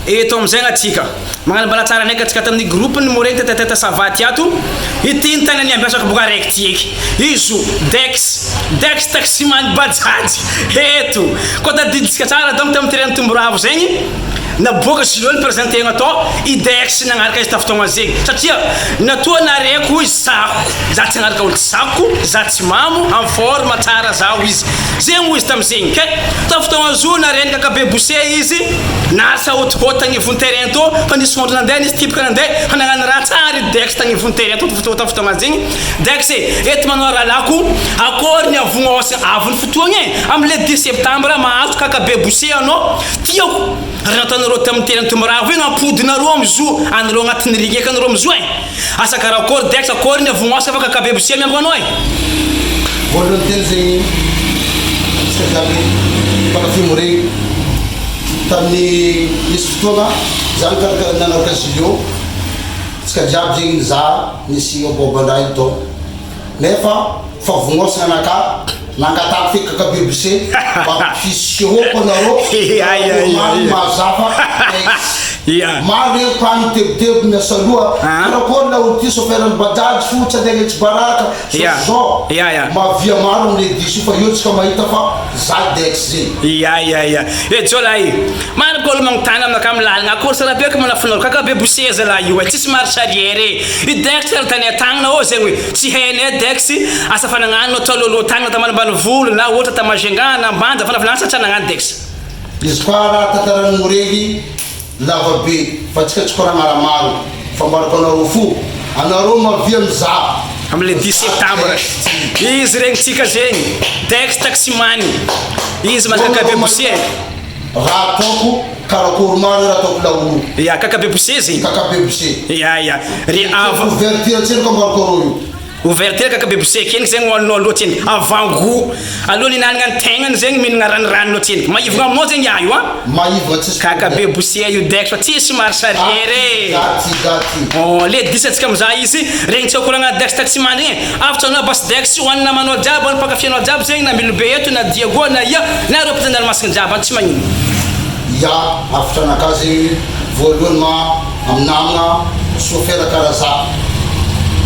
eto amizay atsika magnano bala tsara ndraiky atsika tamin'ny groupe ny moregny teteteta savaty ato ity ny tanany ambiasako boka araiky tiky izo dex taximany bajaj eto koa tadiditsika tsara donc tamin'ny terrain tomboravo zegny naboaka zilony présentegna atao idex nagnaraka izy tafotoagna zegny satria natoa nareko izy sako za tsy nagnaraka olo sako za tsy mamo en forme tsara zao izy zegny mo izy tamizegny ke tafotoagna zo narenaka kabe bose izy nasa hotihotagny ivony terrain to fa nisy ondro nandeha nisy tipika nandeha fa nagnano raha tsara dex tagny ivony terrain to tafotoagna zegny dex eto manao rahalako akory ny avognosa avony fotoagna amle 10 septembre mahazo kakabe bose anao tiako raha tamin'ny terrain tomboravo igny ampodinareo amizo anareo agnatin'ny rigy eky anareo amizo asa karakory dex akory ny avognosa fa kakabe bose miambo anao voalohany teny zegny tsika jiaby mpakafimo regny tamin'ny misy fotoagna zany nanaraka zilio tsika jiaby zegny za nisy abobandrahy tao nefa fa vognosagna anaka nangatako feky kakabe bose mampisihoko anareo mazafa maro regny pano tebotebo miasaloha karakory la olo ty soferany bajaj fotsy andeha etsy baraka zao mavia maro amle diso fa io tsika mahita fa za dex zegny jola i manako olo magnotany aminaka amin'ny lalagna akory sarabeky manafinaro kakabe bose zala io tsisy marche arrière i dex tany atagnana ô zegny hoe tsy hainay dex asa fa nagnano tololo tagnana tamanambany volo na ohatra tamazengana ambanja fa nafinana satria nagnano dex izy koa raha tantarany moregny lava be fa tsika tsy koragna raha maro fa mbarako anareo fo anareo mavia mizaha amle 10 septembre izy regny tsika zegny dex taximany izy manakakabe bose raha ataoko karakory maro raha ataoko laolo kakabe bose zegny kakabe bose re ava ouverture tseny ko mbarako io ouverture kakabe bose keny zegny hoaninao aloha tseny avant-goût aloha ninanagna ny tegnany zegny mihinagna ranoranonao tseny maivogna aminao zegny aio maivogna tsisy kakabe bose io dex fa tsisy marche arrière le 10 atsika mizaha izy regny tsy akoragna dex taximany regny afatra anao bas dex hoanina manao jiaby hoany pakafianao jiaby zegny na milobe eto na diago na ia na reo mpitandranomasina jiaby any tsy magnino afatra anaka zegny voalohany aminamagna sofera karaha za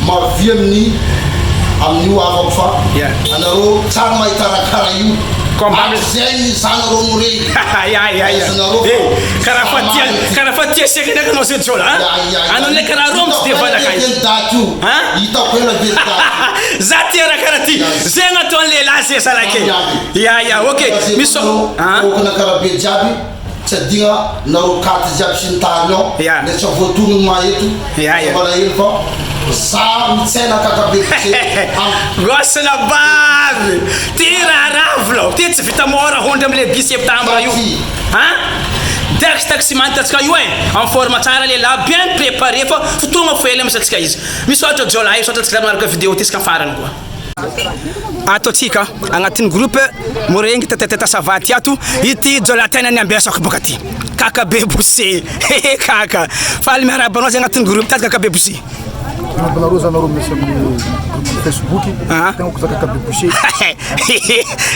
mavia amin'io avako fa anareo tsara mahita raha io zegny zanareo moregny karaha fa tia seky ndraiky anao zay jola anao ndraiky karaha rô misy devalaka daty io hitako ela veridady za tia raha karaha ty zegny atao an'lehilahy zay salake ok misy okana karaha be jiaby tsy adigna nareo katy jiaby sy nitany ao le tsy avoatognony maheto bala hely fa za mitsena kakabe gosana bavy ty raharavo lao ty tsy vita mora hondry amle 10 septembre io dex taximany tatsika io en forme tsara lehilahy bien préparé fa fotoagna foely amisatsika izy misy ohatra jolahy ohatra tsika manaraka vidéo ty iska farany koa ato atsika agnatin'ny groupe moregny teteteta savaty ato ity jola tena ny ambiasako boka ty kakabe bose kaka faly miarabanao zay agnatin'ny groupe taty kakabe bose Nabanareo zanareo misy amin'ny Facebook tegna ko kakabe bose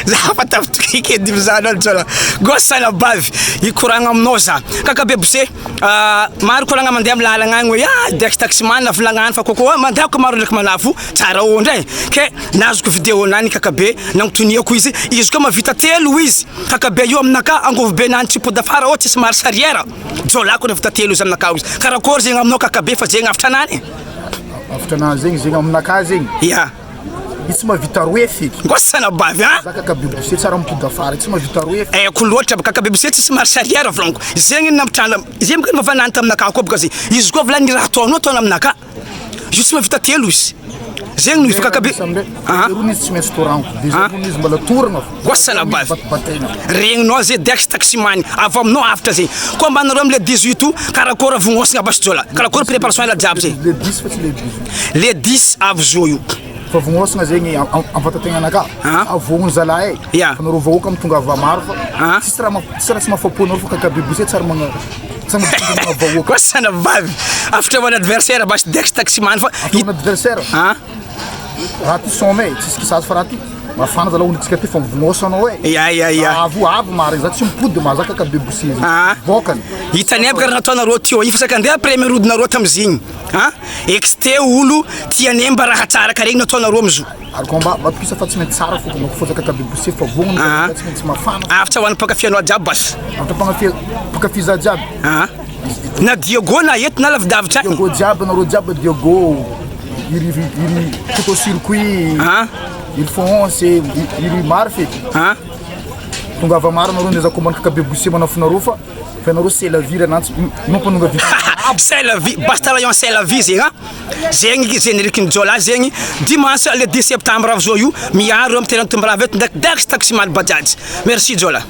za fa tafitokiky edy mizanao jola gosana bavy ikoragna aminao za kakabe bose maro koragna mandeha amin'ny lalagna agny hoe dex taximany navolagnany fa kokoa mandehako maro ndraiky manafo tsara ondra ke nazoko vidéo nany kakabe nagnotoniako izy koa mavita telo izy kakabe io aminaka angovo be nany tripoda fara ô tsisy marche arrière jolako navita telo izy aminaka izy karakory zegny aminao kakabe fa zegny afatra nany aftrana zegny aminaka zegny tsy mavita roe feky gosana bavy za kakabe bose tsara mipody afara tsy mavita roe ko loatra kakabe bose tsisy marche arrière volaniko zegny nampitrana zegny boka mavanany taminaka koa boka zegny izy koa volany raha ataonao ataona aminaka io tsy mavita telo izy zegny no kakabe izy tsy maintsy toranko izy mbala toragna gosana bavy regninao zay dex taximany avy aminao afatra zegny koa mbanareo amle 18 karakory avognosagna basy jola karakory préparation ela jiaby zegny le 10 fa tsy le 10 avy zo io fa vognosagna zegny amvatategna anaka avogny zalahy fa nareo vahoaka mitonga ava maro fa tsisy raha tsy mafaponareo fa kakabe bose tsara gosana bavy afatra avana adversaire basy dex taximany fa adversaire raha ty sommet tsisy kisazy fa raha ty mafana zalahy onitsika ty fa mivognosanao avoavo marigny za tsy mipody mazaka ka bebosy izy vokany hitany aby karaha nataonareo teo ifasaka andeha premier rodinareo tamizigny exte olo tiane mba raha tsara ka regny nataonareo amizio ary koa mba mapisa fa tsy maintsy tsara fôtony fôtsaka ka bebosy fa vognony tsy maintsy mafana afatra hoan'ny mpakafianao jiaby bas afatra mpakafiza jiaby na Diogo na eto na lavidavitra Diogo jiaby nareo jiaby Diogo iry couteau circuit iry fonce iry maro fety tonga ava maro nareo ndeza commande ka bebosy manafinareo fa nareo c'est la vie ranantsy mampanonga vie c'est la vie basta rayon c'est la vie zegny zegny générique njola zegny dimanche le 10 septembre avy zao io miaro am terrain tombrava eto ndraiky taxi mal bajaj merci Jola